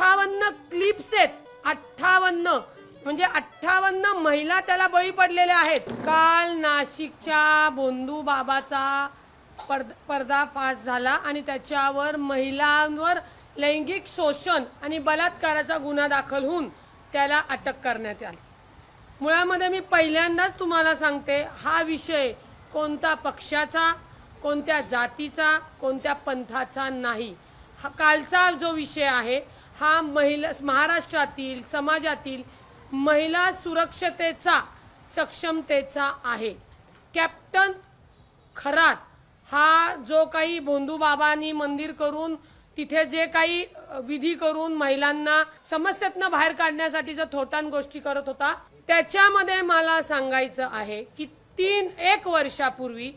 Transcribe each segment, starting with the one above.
58 clips आहेत, 58 म्हणजे 58 महिला त्याला बळी पडलेल्या आहेत। काल नाशिकच्या बोंदू बाबाचा पर्दाफाश झाला आणि त्याच्यावर महिलांवर लैंगिक शोषण आणि बलात्काराचा गुन्हा दाखल होऊन त्याला अटक करण्यात आली। मुळामध्ये मी पहिल्यांदाच तुम्हाला सांगते, हा विषय कोणता पक्षाचा, कोणत्या जातीचा, कोणत्या पंथाचा नाही। हा कालचा जो विषय आहे हा महिला महाराष्ट्रातील समाजातील महिला सुरक्षतेचा, सक्षमतेचा आहे। कॅप्टन खरात हा जो काही बोंदू बाबांनी मंदिर करून तिथे जे काही विधी करून महिलांना समस्येतनं बाहेर काढण्यासाठीचा थोटान गोष्टी करत होता, त्याच्यामध्ये मला सांगायचं आहे की 1 वर्षापूर्वी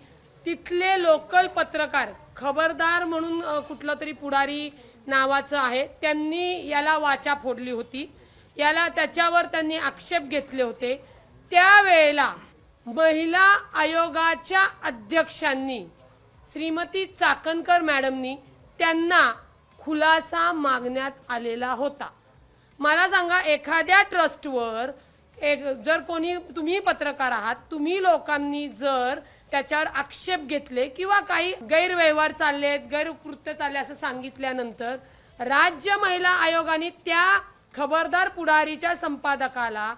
तिथले लोकल पत्रकार खबरदार म्हणून कुठलं तरी पुढारी नावाचं आहे, त्यांनी याला वाचा फोडली होती, त्याच्यावर त्यांनी आक्षेप घेतले होते। त्यावेळेला महिला आयोगाच्या अध्यक्षांनी श्रीमती चाकणकर मॅडमनी त्यांना खुलासा मागण्यात आलेला होता। मला सांगा, एखाद्या ट्रस्टवर जर कोणी, तुम्ही पत्रकार आहात, तुम्ही लोकांनी जर त्याच्यावर आक्षेप घेतले किंवा काही गैरव्यवहार चाललेत, गैरकृत्य चालले असं सांगितल्यानंतर राज्य महिला आयोगाने त्या खबरदार पुढारीच्या संपादकाला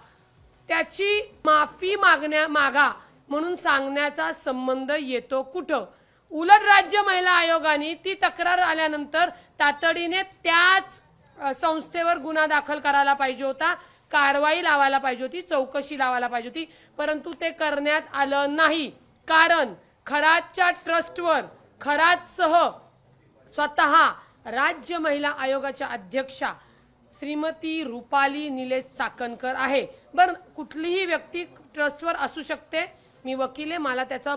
त्याची माफी मागा म्हणून सांगण्याचा संबंध येतो कुठं? उलट राज्य महिला आयोगाने ती तक्रार आल्यानंतर तातडीने त्याच संस्थेवर गुन्हा दाखल करायला पाहिजे होता, कारवाई लावायला पाहिजे होती, चौकशी लावायला पाहिजे होती, परंतु ते करण्यात आलं नाही। कारण खरातच्या ट्रस्टवर खरातसह स्वतः राज्य महिला आयोगाच्या अध्यक्षा श्रीमती रुपाली निलेश चाकणकर आहे। बरं, कुठलीही व्यक्ती ट्रस्टवर असू शकते, मी वकील आहे, मला त्याचा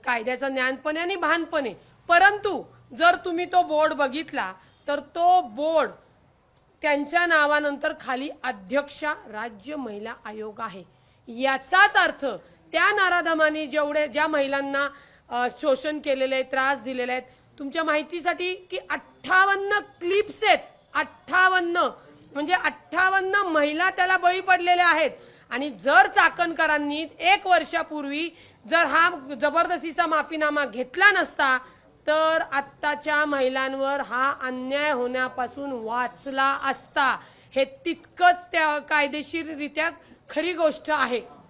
कायद्याचं ज्ञान पण आहे आणि भान पण आहे, परंतु जर तुम्ही तो बोर्ड बघितला तर तो बोर्ड त्यांच्या नावानंतर खाली अध्यक्षा राज्य महिला आयोग आहे। याचाच अर्थ त्या नराधमांनी ज्या महिलांना शोषण केलेले आहे, त्रास दिलेले आहेत, तुमच्या माहितीसाठी की 58 क्लिप्स आहेत, 58 म्हणजे 58 महिला त्याला बळी पडलेल्या आहेत। आणि जर चाकणकरांनी 1 वर्षापूर्वी जर हा जबरदस्तीचा माफीनामा घेतला नसता तर आत्ताच्या महिलांवर हा अन्याय होण्यापासून वाचला असता। हे तितकंच त्या कायदेशीररित्या खरी गोष्ट आहे।